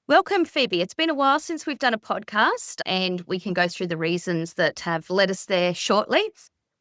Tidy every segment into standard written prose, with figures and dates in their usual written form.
Welcome, Phoebe. It's been a while since we've done a podcast, and we can go through the reasons that have led us there shortly.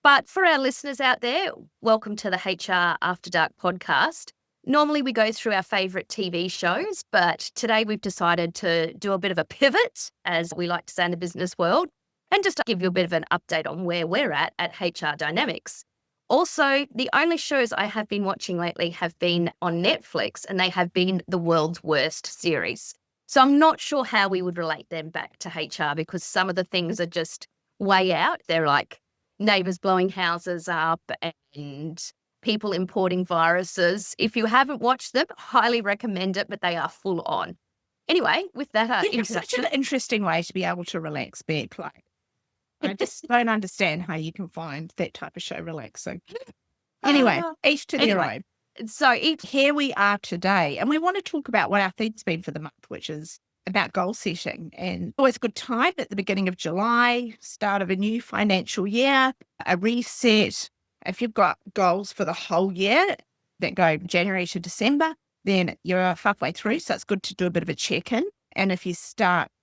But for our listeners out there, welcome to the HR After Dark podcast. Normally we go through our favourite TV shows, but today we've decided to do a bit of a pivot, as we like to say in the business world, and just to give you a bit of an update on where we're at HR Dynamics. Also, the only shows I have been watching lately have been on Netflix, and they have been the world's worst series. So I'm not sure how we would relate them back to HR, because some of the things are just way out. They're like neighbours blowing houses up and people importing viruses. If you haven't watched them, highly recommend it, but they are full on. Anyway, with that It's such an interesting way to be able to relax, Bec. I just don't understand how you can find that type of show relaxing. Anyway, each to their own. So here we are today, and we want to talk about what our theme's been for the month, which is about goal setting. And always a good time at the beginning of July, start of a new financial year, a reset. If you've got goals for the whole year that go January to December, then you're halfway through. So it's good to do a bit of a check-in. And if you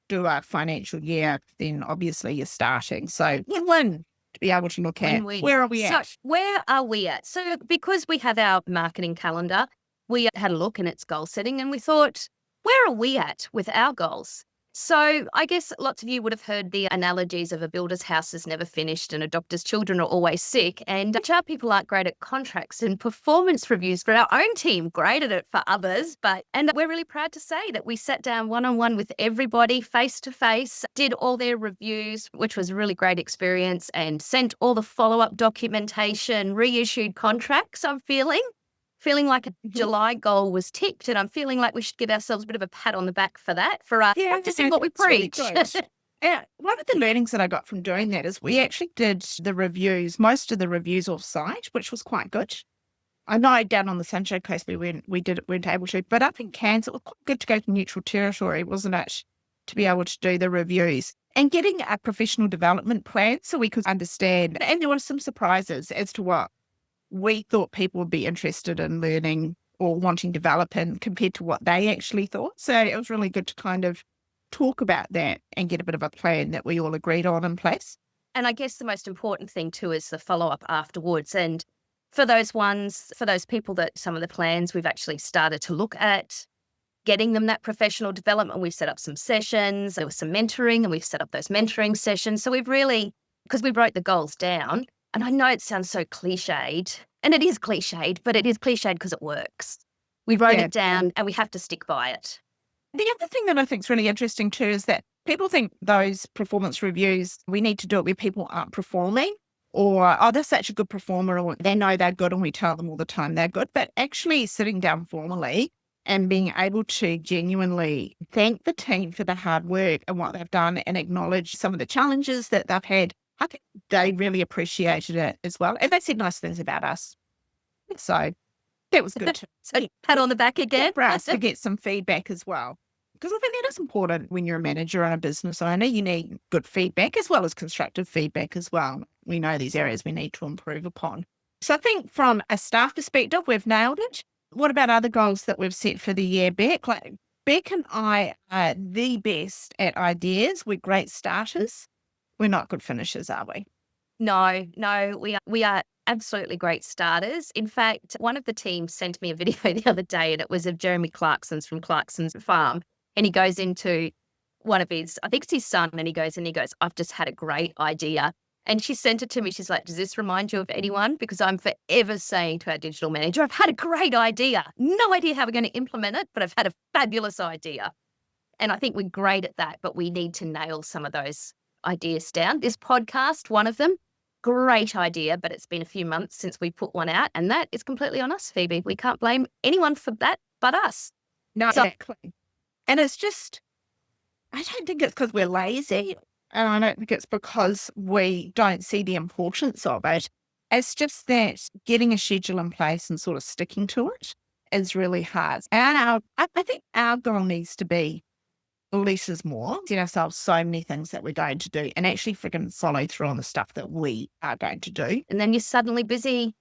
do a financial year, then obviously you're starting. So win-win to be able to look at where are we at? So where are we at? So because we have our marketing calendar, we had a look and it's goal setting, and we thought, where are we at with our goals? So I guess lots of you would have heard the analogies of a builder's house is never finished and a doctor's children are always sick. And HR people aren't great at contracts and performance reviews for our own team, great at it for others. And we're really proud to say that we sat down one-on-one with everybody face to face, did all their reviews, which was a really great experience, and sent all the follow-up documentation, reissued contracts, I'm feeling like a July goal was ticked, and I'm feeling like we should give ourselves a bit of a pat on the back for that, for practicing what we preach. Really one of the learnings that I got from doing that is we actually did the reviews, most of the reviews off-site, which was quite good. I know down on the Sunshine Coast we weren't able to, but up in Cairns it was quite good to go to neutral territory, wasn't it, to be able to do the reviews and getting a professional development plan so we could understand. And there were some surprises as to what we thought people would be interested in learning or wanting to develop in compared to what they actually thought. So it was really good to kind of talk about that and get a bit of a plan that we all agreed on in place. And I guess the most important thing too is the follow-up afterwards. And for those people that some of the plans we've actually started to look at, getting them that professional development, we've set up some sessions, there was some mentoring, and we've set up those mentoring sessions. So we've really, because we wrote the goals down, and I know it sounds so cliched, and it is cliched, but it is cliched because it works. We wrote it down and we have to stick by it. The other thing that I think is really interesting too is that people think those performance reviews, we need to do it where people aren't performing, or, oh, they're such a good performer, or they know they're good and we tell them all the time they're good. But actually sitting down formally and being able to genuinely thank the team for the hard work and what they've done and acknowledge some of the challenges that they've had, I think they really appreciated it as well. And they said nice things about us. So that was good too. So pat on the back again. For us to get some feedback as well. Because I think that is important when you're a manager and a business owner. You need good feedback as well as constructive feedback as well. We know these areas we need to improve upon. So I think from a staff perspective, we've nailed it. What about other goals that we've set for the year, Bec? Like, Bec and I are the best at ideas. We're great starters. We're not good finishers, are we? No, we are absolutely great starters. In fact, one of the team sent me a video the other day, and it was of Jeremy Clarkson's from Clarkson's Farm. And he goes into one of his, I think it's his son, and he goes, I've just had a great idea. And she sent it to me. She's like, does this remind you of anyone? Because I'm forever saying to our digital manager, I've had a great idea. No idea how we're going to implement it, but I've had a fabulous idea. And I think we're great at that, but we need to nail some of those ideas down. This podcast, one of them, great idea, but it's been a few months since we put one out, and that is completely on us, Phoebe. We can't blame anyone for that but us. No, exactly. And it's just, I don't think it's because we're lazy, and I don't think it's because we don't see the importance of it. It's just that getting a schedule in place and sort of sticking to it is really hard. And I think our goal needs to be less is more. Set ourselves so many things that we're going to do and actually freaking follow through on the stuff that we are going to do. And then you're suddenly busy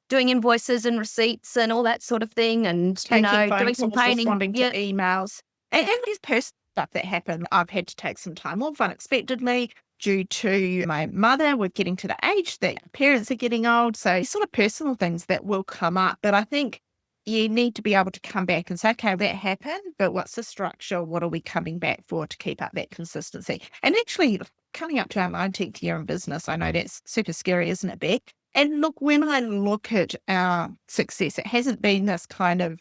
doing invoices and receipts and all that sort of thing, and doing some painting, responding to emails. And there's personal stuff that happened. I've had to take some time off unexpectedly due to my mother. We're getting to the age that parents are getting old. So sort of personal things that will come up. But I think you need to be able to come back and say, okay, that happened, but what's the structure? What are we coming back for to keep up that consistency? And actually, coming up to our 19th year in business, I know that's super scary, isn't it, Bec? And look, when I look at our success, it hasn't been this kind of,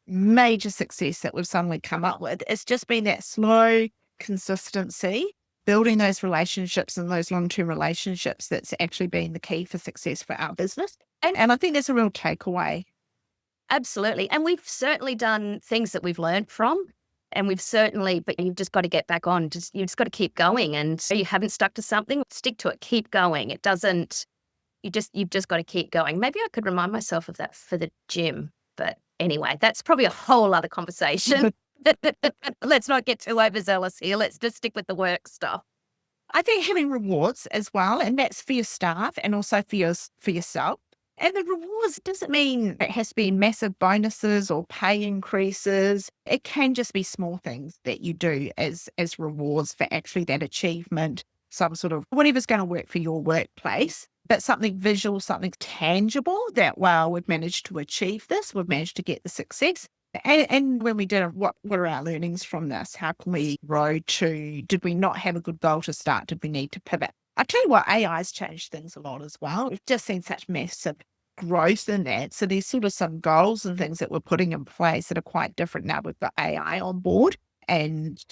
major success that we've suddenly come up with. It's just been that slow consistency, building those relationships and those long-term relationships that's actually been the key for success for our business. And I think that's a real takeaway. Absolutely. And we've certainly done things that we've learned from. And but you've just got to get back on. You've just got to keep going. And so you haven't stuck to something, stick to it, keep going. You've just got to keep going. Maybe I could remind myself of that for the gym. But anyway, that's probably a whole other conversation. Let's not get too overzealous here. Let's just stick with the work stuff. I think having rewards as well, and that's for your staff and also for yourself. And the rewards doesn't mean it has to be massive bonuses or pay increases. It can just be small things that you do as rewards for actually that achievement, some sort of whatever's going to work for your workplace, but something visual, something tangible that, wow, we've managed to achieve this, we've managed to get the success. And when we did it, what are our learnings from this? How can we grow to, did we not have a good goal to start? Did we need to pivot? I'll tell you what, AI's changed things a lot as well. We've just seen such massive growth in that. So there's sort of some goals and things that we're putting in place that are quite different now. We've got AI on board, and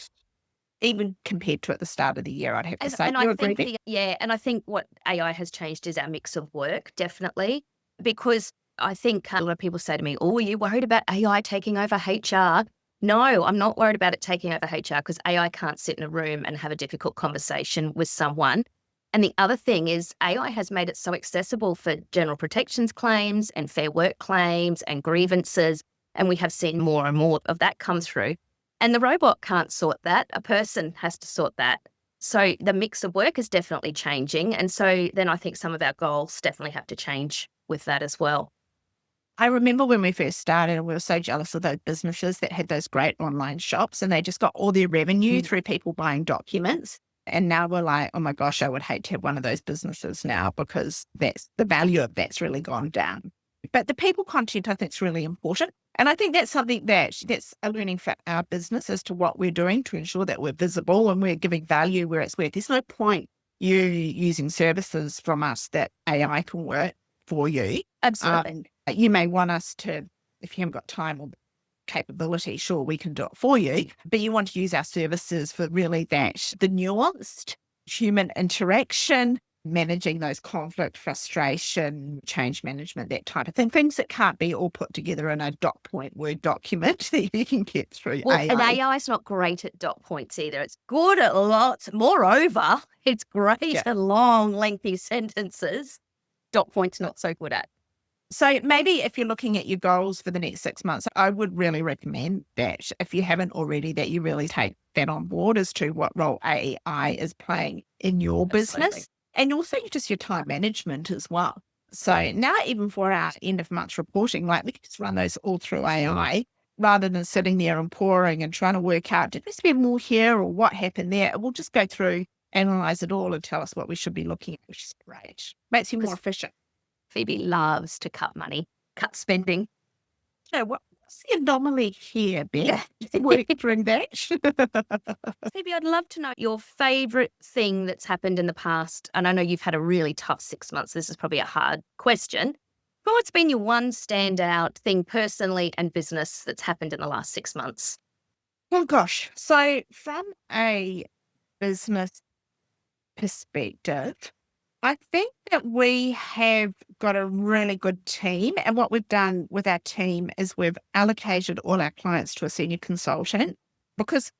even compared to at the start of the year, I'd have to say. And I think what AI has changed is our mix of work, definitely, because I think a lot of people say to me, oh, are you worried about AI taking over HR? No, I'm not worried about it taking over HR because AI can't sit in a room and have a difficult conversation with someone. And the other thing is AI has made it so accessible for general protections claims and fair work claims and grievances. And we have seen more and more of that come through. And the robot can't sort that. A person has to sort that. So the mix of work is definitely changing. And so then I think some of our goals definitely have to change with that as well. I remember when we first started and we were so jealous of those businesses that had those great online shops and they just got all their revenue through people buying documents. And now we're like, oh my gosh, I would hate to have one of those businesses now because that's the value of that's really gone down. But the people content, I think, is really important. And I think that's something that's a learning for our business as to what we're doing to ensure that we're visible and we're giving value where it's worth. There's no point you using services from us that AI can work for you. Absolutely. You may want us to, if you haven't got time or capability, sure, we can do it for you, but you want to use our services for really the nuanced human interaction, managing those conflict, frustration, change management, that type of thing, things that can't be all put together in a dot point Word document that you can get through AI. And AI is not great at dot points either. It's good at lots. Moreover, it's great at long, lengthy sentences. Dot points not so good at. So maybe if you're looking at your goals for the next 6 months, I would really recommend that if you haven't already, that you really take that on board as to what role AI is playing in your business and also just your time management as well. So now even for our end of month reporting, like we can just run those all through AI rather than sitting there and pouring and trying to work out, did we spend more here or what happened there? We'll just go through, analyze it all and tell us what we should be looking at, which is great. Makes you more efficient. Phoebe loves to cut money, cut spending. So what's the anomaly here, Bec? Working through that. Phoebe, I'd love to know your favourite thing that's happened in the past. And I know you've had a really tough 6 months. This is probably a hard question. But what's been your one standout thing personally and business that's happened in the last 6 months? Oh, gosh. So from a business perspective, I think that we have got a really good team. And what we've done with our team is we've allocated all our clients to a senior consultant because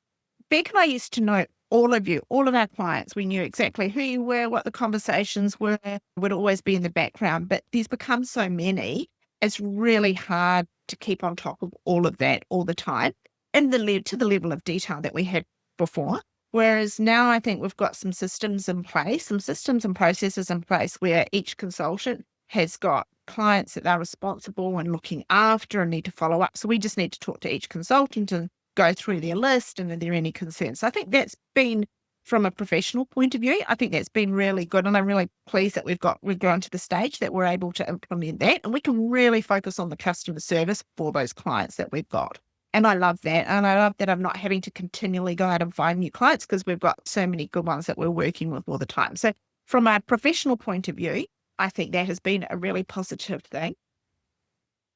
Bec and I used to know all of you, all of our clients. We knew exactly who you were, what the conversations were, would always be in the background. But there's become so many, it's really hard to keep on top of all of that all the time and to the level of detail that we had before. Whereas now I think we've got some systems in place, some systems and processes in place where each consultant has got clients that they're responsible and looking after and need to follow up. So we just need to talk to each consultant and go through their list and are there any concerns. So I think that's been, from a professional point of view, I think that's been really good. And I'm really pleased that we've grown to the stage that we're able to implement that. And we can really focus on the customer service for those clients that we've got. And I love that. And I love that I'm not having to continually go out and find new clients because we've got so many good ones that we're working with all the time. So from a professional point of view, I think that has been a really positive thing.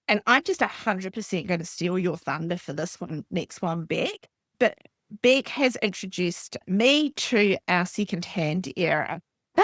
And I'm just 100% going to steal your thunder for this one, next one, Bec. But Bec has introduced me to our secondhand era.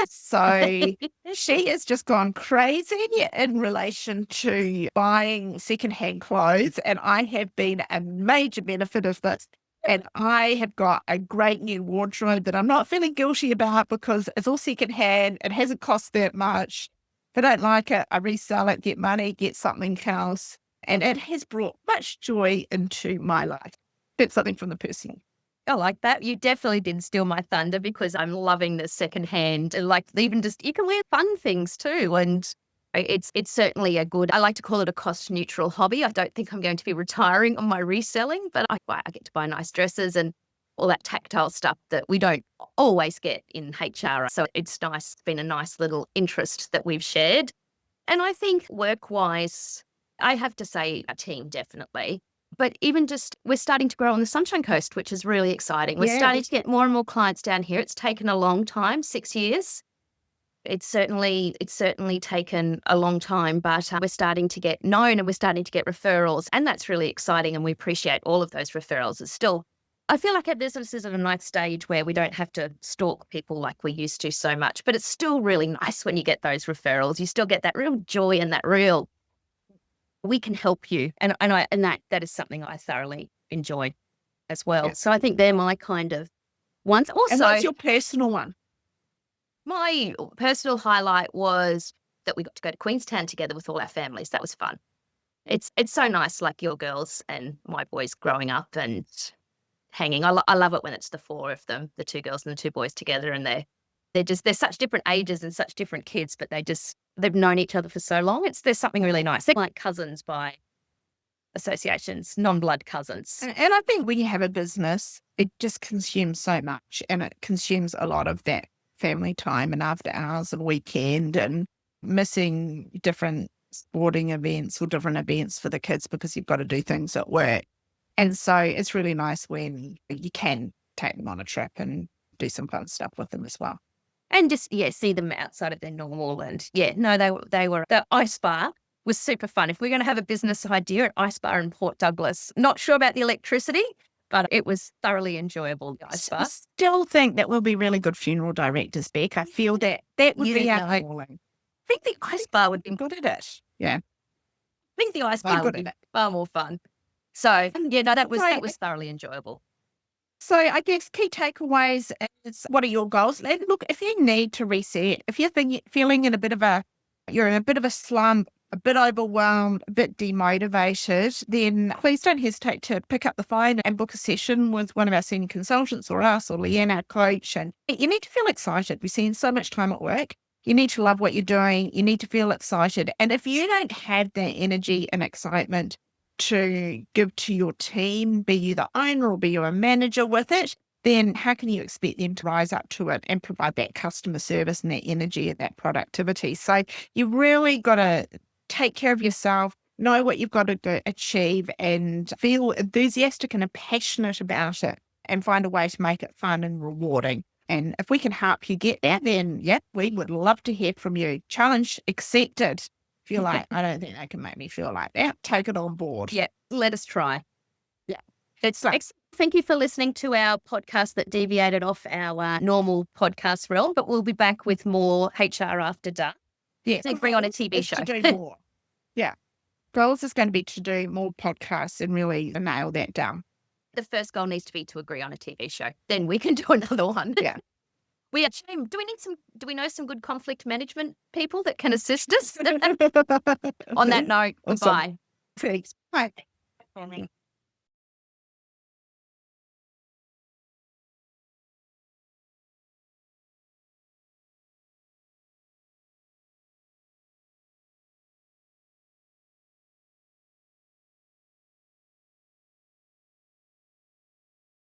So she has just gone crazy in relation to buying secondhand clothes. And I have been a major benefit of this. And I have got a great new wardrobe that I'm not feeling guilty about because it's all secondhand. It hasn't cost that much. If I don't like it, I resell it, get money, get something else. And it has brought much joy into my life. That's something from the personal. I like that. You definitely did steal my thunder because I'm loving the secondhand. And like even just, you can wear fun things too. And it's certainly a good, I like to call it a cost neutral hobby. I don't think I'm going to be retiring on my reselling, but I get to buy nice dresses and all that tactile stuff that we don't always get in HR. So it's nice. It's been a nice little interest that we've shared. And I think work-wise, I have to say a team definitely. But even just, we're starting to grow on the Sunshine Coast, which is really exciting. We're starting to get more and more clients down here. It's taken a long time, 6 years. It's certainly taken a long time, but we're starting to get known and we're starting to get referrals. And that's really exciting. And we appreciate all of those referrals. It's still, I feel like our business is at a nice stage where we don't have to stalk people like we used to so much, but it's still really nice when you get those referrals. You still get that real joy and that real, we can help you. And that is something I thoroughly enjoy as well. Yeah. So I think they're my kind of ones. Also, and what's your personal one? My personal highlight was that we got to go to Queenstown together with all our families. That was fun. It's so nice, like your girls and my boys growing up and hanging. I love it when it's the four of them, the two girls and the two boys together, and they're such different ages and such different kids, but they've known each other for so long. There's something really nice. They're like cousins by associations, non-blood cousins. And I think when you have a business, it just consumes so much, and it consumes a lot of that family time and after hours and weekend, and missing different sporting events or different events for the kids because you've got to do things at work. And so it's really nice when you can take them on a trip and do some fun stuff with them as well. And just, see them outside of their normal. And the ice bar was super fun. If we're going to have a business idea at Ice Bar in Port Douglas, not sure about the electricity, but it was thoroughly enjoyable, the Ice Bar. I still think that we'll be really good funeral directors, Bec. I feel that would be our calling. I think the Ice Bar would be good at it. Yeah. I think the Ice Bar would be far more fun. So, that was thoroughly enjoyable. So I guess key takeaways is, what are your goals? And look, if you need to reset, if you're feeling you're in a bit of a slump, a bit overwhelmed, a bit demotivated, then please don't hesitate to pick up the phone and book a session with one of our senior consultants or us or Leanne, our coach. And you need to feel excited. We spend so much time at work. You need to love what you're doing. You need to feel excited. And if you don't have that energy and excitement to give to your team, be you the owner or be you a manager with it, then how can you expect them to rise up to it and provide that customer service and that energy and that productivity? So you really got to take care of yourself, know what you've got to achieve, and feel enthusiastic and passionate about it, and find a way to make it fun and rewarding. And if we can help you get that, then we would love to hear from you. Challenge accepted. If you're like, I don't think they can make me feel like that, take it on board. Yeah, let us try. Yeah. Thank you for listening to our podcast that deviated off our normal podcast realm, but we'll be back with more HR After Dark. Yeah. So bring on a TV show. To do more. Yeah. Goals is going to be to do more podcasts and really nail that down. The first goal needs to be to agree on a TV show. Then we can do another one. Yeah. We are shame. Do we know some good conflict management people that can assist us? On that note, goodbye. Thanks. Bye.